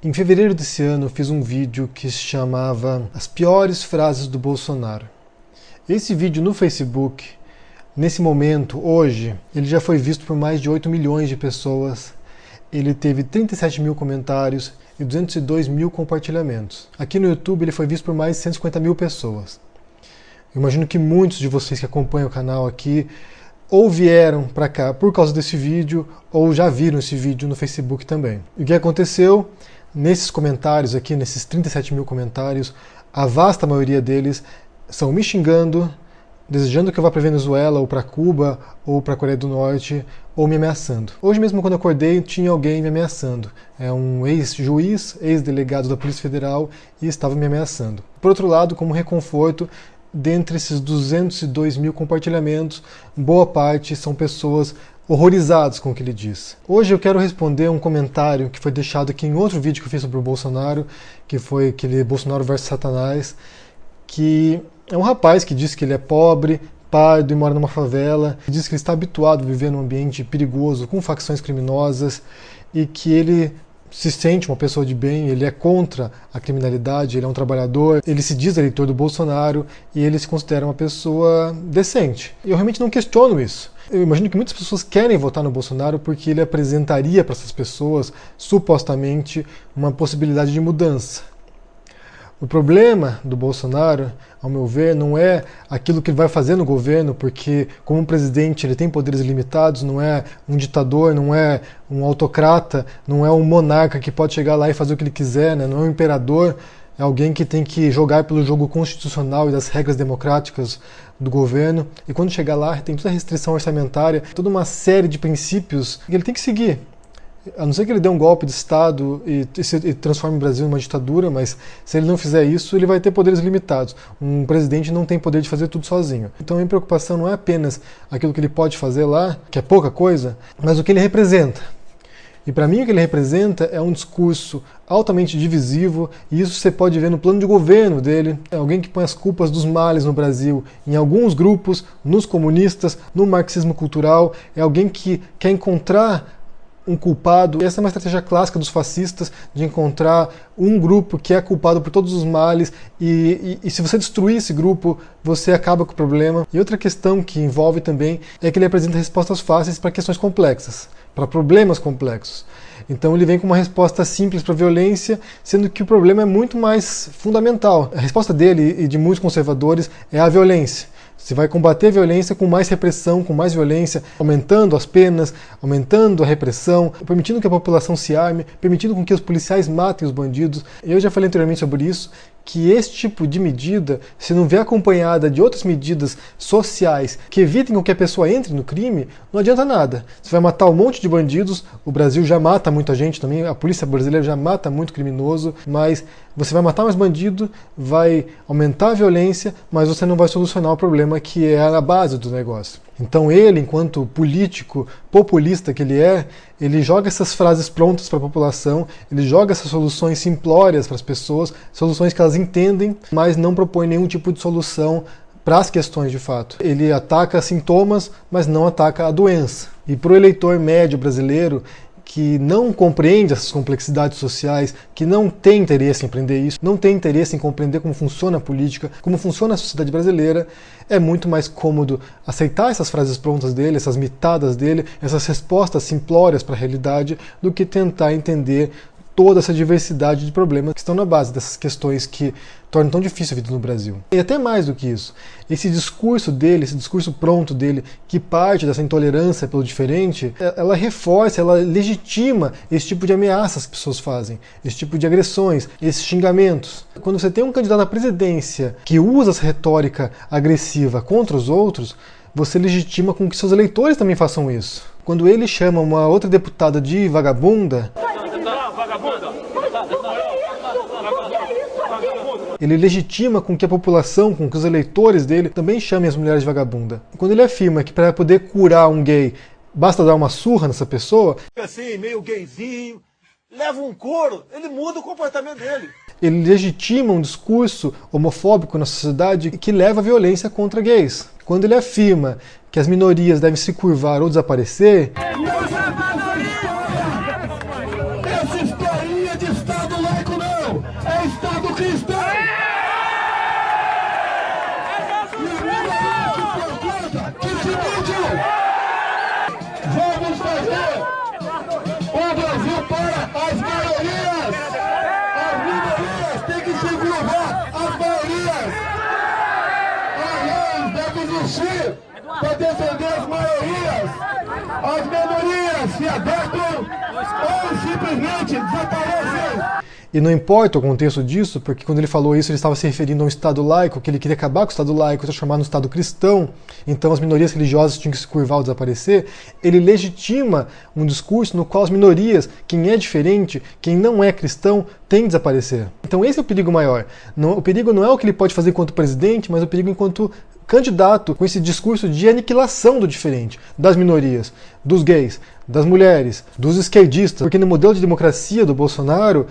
Em fevereiro desse ano eu fiz um vídeo que se chamava As Piores Frases do Bolsonaro. Esse vídeo no Facebook, nesse momento, hoje, ele já foi visto por mais de 8 milhões de pessoas. Ele teve 37 mil comentários e 202 mil compartilhamentos. Aqui no YouTube ele foi visto por mais de 150 mil pessoas. Eu imagino que muitos de vocês que acompanham o canal aqui ou vieram para cá por causa desse vídeo ou já viram esse vídeo no Facebook também. E o que aconteceu? Nesses comentários aqui, nesses 37 mil comentários, a vasta maioria deles são me xingando, desejando que eu vá para Venezuela, ou para Cuba, ou para a Coreia do Norte, ou me ameaçando. Hoje mesmo, quando eu acordei, tinha alguém me ameaçando. É um ex-juiz, ex-delegado da Polícia Federal, e estava me ameaçando. Por outro lado, como reconforto, dentre esses 202 mil compartilhamentos, boa parte são pessoas horrorizados com o que ele diz. Hoje eu quero responder um comentário que foi deixado aqui em outro vídeo que eu fiz sobre o Bolsonaro, que foi aquele Bolsonaro versus Satanás, que é um rapaz que diz que ele é pobre, pardo e mora numa favela, diz que ele está habituado a viver num ambiente perigoso, com facções criminosas, e que ele se sente uma pessoa de bem, ele é contra a criminalidade, ele é um trabalhador, ele se diz eleitor do Bolsonaro e ele se considera uma pessoa decente. Eu realmente não questiono isso. Eu imagino que muitas pessoas querem votar no Bolsonaro porque ele apresentaria para essas pessoas, supostamente, uma possibilidade de mudança. O problema do Bolsonaro, ao meu ver, não é aquilo que ele vai fazer no governo, porque como presidente ele tem poderes limitados, não é um ditador, não é um autocrata, não é um monarca que pode chegar lá e fazer o que ele quiser, né? Não é um imperador, é alguém que tem que jogar pelo jogo constitucional e das regras democráticas do governo, e quando chegar lá tem toda a restrição orçamentária, toda uma série de princípios que ele tem que seguir. A não ser que ele dê um golpe de Estado e transforme o Brasil numa ditadura, mas se ele não fizer isso, ele vai ter poderes limitados. Um presidente não tem poder de fazer tudo sozinho. Então a minha preocupação não é apenas aquilo que ele pode fazer lá, que é pouca coisa, mas o que ele representa. E para mim o que ele representa é um discurso altamente divisivo, e isso você pode ver no plano de governo dele. É alguém que põe as culpas dos males no Brasil em alguns grupos, nos comunistas, no marxismo cultural. É alguém que quer encontrar um culpado. Essa é uma estratégia clássica dos fascistas, de encontrar um grupo que é culpado por todos os males e se você destruir esse grupo, você acaba com o problema. E outra questão que envolve também é que ele apresenta respostas fáceis para questões complexas, para problemas complexos. Então ele vem com uma resposta simples para a violência, sendo que o problema é muito mais fundamental. A resposta dele e de muitos conservadores é a violência. Você vai combater a violência com mais repressão, com mais violência, aumentando as penas, aumentando a repressão, permitindo que a população se arme, permitindo com que os policiais matem os bandidos. Eu já falei anteriormente sobre isso, que esse tipo de medida, se não vier acompanhada de outras medidas sociais que evitem com que a pessoa entre no crime, não adianta nada. Você vai matar um monte de bandidos, o Brasil já mata muita gente também, a polícia brasileira já mata muito criminoso, mas você vai matar mais bandido, vai aumentar a violência, mas você não vai solucionar o problema que é a base do negócio. Então ele, enquanto político populista que ele é, ele joga essas frases prontas para a população, ele joga essas soluções simplórias para as pessoas, soluções que elas entendem, mas não propõe nenhum tipo de solução para as questões de fato. Ele ataca sintomas, mas não ataca a doença. E para o eleitor médio brasileiro, que não compreende essas complexidades sociais, que não tem interesse em aprender isso, não tem interesse em compreender como funciona a política, como funciona a sociedade brasileira, é muito mais cômodo aceitar essas frases prontas dele, essas mitadas dele, essas respostas simplórias para a realidade, do que tentar entender toda essa diversidade de problemas que estão na base dessas questões que tornam tão difícil a vida no Brasil. E até mais do que isso, esse discurso dele, esse discurso pronto dele, que parte dessa intolerância pelo diferente, ela reforça, ela legitima esse tipo de ameaças que as pessoas fazem, esse tipo de agressões, esses xingamentos. Quando você tem um candidato à presidência que usa essa retórica agressiva contra os outros, você legitima com que seus eleitores também façam isso. Quando ele chama uma outra deputada de vagabunda, ele legitima com que a população, com que os eleitores dele também chamem as mulheres de vagabunda. Quando ele afirma que para poder curar um gay, basta dar uma surra nessa pessoa, assim, meio gayzinho, leva um couro, ele muda o comportamento dele. Ele legitima um discurso homofóbico na sociedade que leva à violência contra gays. Quando ele afirma que as minorias devem se curvar ou desaparecer, Essa história de Estado as minorias se adequam ou simplesmente desaparecem. E não importa o contexto disso, porque quando ele falou isso ele estava se referindo a um Estado laico, que ele queria acabar com o Estado laico, transformar no Estado cristão, então as minorias religiosas tinham que se curvar ou desaparecer. Ele legitima um discurso no qual as minorias, quem é diferente, quem não é cristão, tem que desaparecer. Então esse é o perigo maior. O perigo não é o que ele pode fazer enquanto presidente, mas o perigo enquanto candidato, com esse discurso de aniquilação do diferente, das minorias, dos gays, das mulheres, dos esquerdistas, porque no modelo de democracia do Bolsonaro,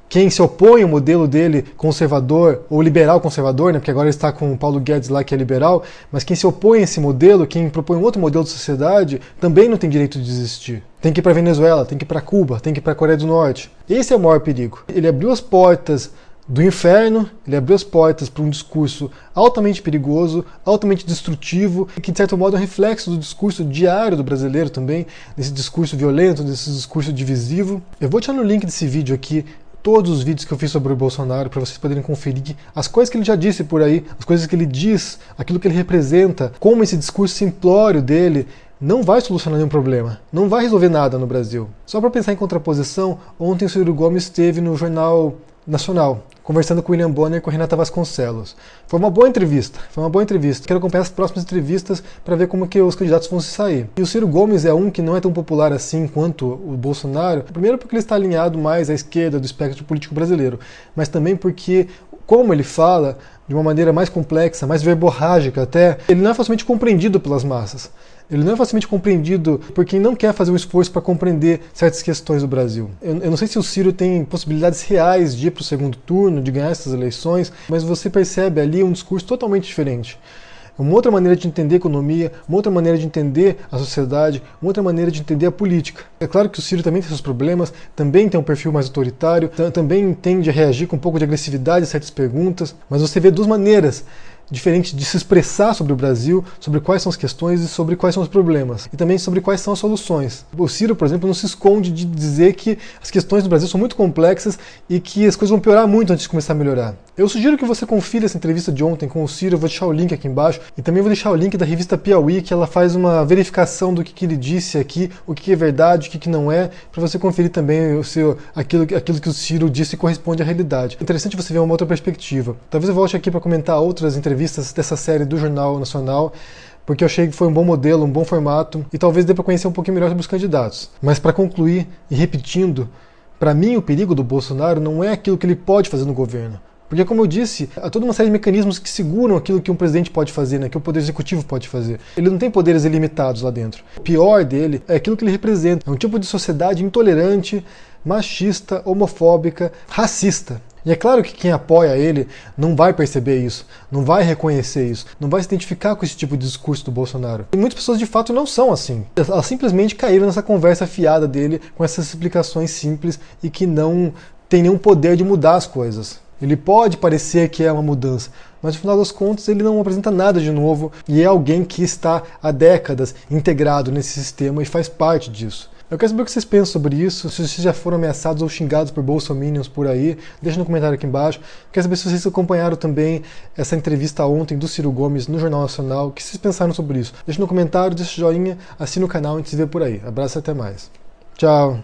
quem se opõe ao modelo dele conservador, ou liberal conservador, né, porque agora ele está com o Paulo Guedes lá que é liberal, mas quem se opõe a esse modelo, quem propõe um outro modelo de sociedade, também não tem direito de existir. Tem que ir para a Venezuela, tem que ir para Cuba, tem que ir para a Coreia do Norte. Esse é o maior perigo. Ele abriu as portas do inferno, ele abriu as portas para um discurso altamente perigoso, altamente destrutivo, que de certo modo é um reflexo do discurso diário do brasileiro também, desse discurso violento, desse discurso divisivo. Eu vou deixar no link desse vídeo aqui todos os vídeos que eu fiz sobre o Bolsonaro para vocês poderem conferir as coisas que ele já disse por aí, as coisas que ele diz, aquilo que ele representa, como esse discurso simplório dele não vai solucionar nenhum problema, não vai resolver nada no Brasil. Só para pensar em contraposição, ontem o Ciro Gomes esteve no Jornal Nacional, conversando com o William Bonner e com a Renata Vasconcelos. Foi uma boa entrevista, Quero acompanhar as próximas entrevistas para ver como que os candidatos vão se sair. E o Ciro Gomes é um que não é tão popular assim quanto o Bolsonaro, primeiro porque ele está alinhado mais à esquerda do espectro político brasileiro, mas também porque, como ele fala, de uma maneira mais complexa, mais verborrágica até, ele não é facilmente compreendido pelas massas. Ele não é facilmente compreendido por quem não quer fazer um esforço para compreender certas questões do Brasil. Eu não sei se o Ciro tem possibilidades reais de ir para o segundo turno, de ganhar essas eleições, mas você percebe ali um discurso totalmente diferente. Uma outra maneira de entender a economia, uma outra maneira de entender a sociedade, uma outra maneira de entender a política. É claro que o Ciro também tem seus problemas, também tem um perfil mais autoritário, também tende a reagir com um pouco de agressividade a certas perguntas, mas você vê duas maneiras diferente de se expressar sobre o Brasil, sobre quais são as questões e sobre quais são os problemas. E também sobre quais são as soluções. O Ciro, por exemplo, não se esconde de dizer que as questões do Brasil são muito complexas e que as coisas vão piorar muito antes de começar a melhorar. Eu sugiro que você confira essa entrevista de ontem com o Ciro, eu vou deixar o link aqui embaixo, e também vou deixar o link da revista Piauí, que ela faz uma verificação do que ele disse aqui, o que é verdade, o que não é, para você conferir também aquilo que o Ciro disse corresponde à realidade. É interessante você ver uma outra perspectiva. Talvez eu volte aqui para comentar outras entrevistas dessa série do Jornal Nacional, porque eu achei que foi um bom modelo, um bom formato, e talvez dê para conhecer um pouquinho melhor sobre os candidatos. Mas para concluir, e repetindo, para mim o perigo do Bolsonaro não é aquilo que ele pode fazer no governo. Porque, como eu disse, há toda uma série de mecanismos que seguram aquilo que um presidente pode fazer, né, que o poder executivo pode fazer. Ele não tem poderes ilimitados lá dentro. O pior dele é aquilo que ele representa. É um tipo de sociedade intolerante, machista, homofóbica, racista. E é claro que quem apoia ele não vai perceber isso, não vai reconhecer isso, não vai se identificar com esse tipo de discurso do Bolsonaro. E muitas pessoas de fato não são assim. Elas simplesmente caíram nessa conversa fiada dele, com essas explicações simples e que não tem nenhum poder de mudar as coisas. Ele pode parecer que é uma mudança, mas no final das contas ele não apresenta nada de novo e é alguém que está há décadas integrado nesse sistema e faz parte disso. Eu quero saber o que vocês pensam sobre isso, se vocês já foram ameaçados ou xingados por bolsominions por aí, deixa no comentário aqui embaixo. Quero saber se vocês acompanharam também essa entrevista ontem do Ciro Gomes no Jornal Nacional, o que vocês pensaram sobre isso. Deixa no comentário, deixa o joinha, assina o canal e a gente se vê por aí. Abraço e até mais. Tchau!